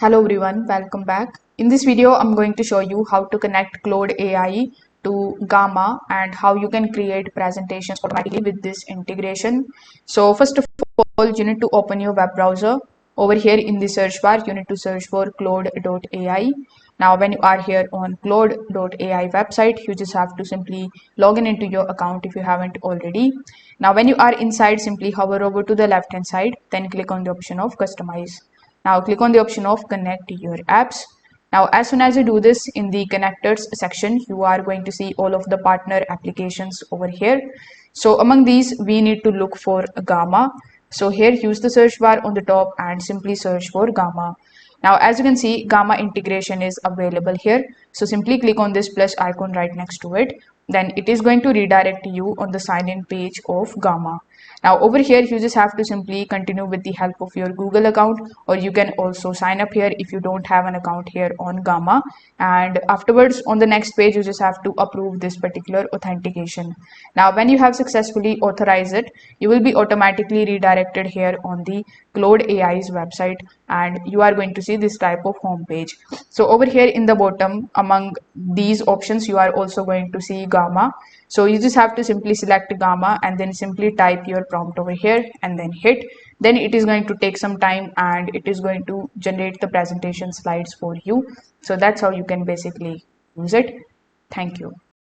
Hello everyone, welcome back. In this video, I'm going to show you how to connect Claude AI to Gamma and how you can create presentations automatically with this integration. So first of all, you need to open your web browser. Over here in the search bar, you need to search for Claude.ai. Now, when you are here on Claude.ai website, you just have to simply log in into your account if you haven't already. Now, when you are inside, simply hover over to the left hand side, then click on the option of customize. Now click on the option of connect your apps. Now as soon as you do this, in the connectors section, you are going to see all of the partner applications over here. So among these, we need to look for Gamma. So here use the search bar on the top and simply search for Gamma. Now as you can see, Gamma integration is available here. So simply click on this plus icon right next to it. Then it is going to redirect you on the sign in page of Gamma. Now over here, you just have to simply continue with the help of your Google account, or you can also sign up here if you don't have an account here on Gamma. And afterwards, on the next page, you just have to approve this particular authentication. Now, when you have successfully authorized it, you will be automatically redirected here on the Claude AI's website, and you are going to see this type of home page. So over here in the bottom, among these options, you are also going to see Gamma. So you just have to simply select Gamma and then simply type your prompt over here and then hit. Then it is going to take some time and it is going to generate the presentation slides for you. So that's how you can basically use it. Thank you.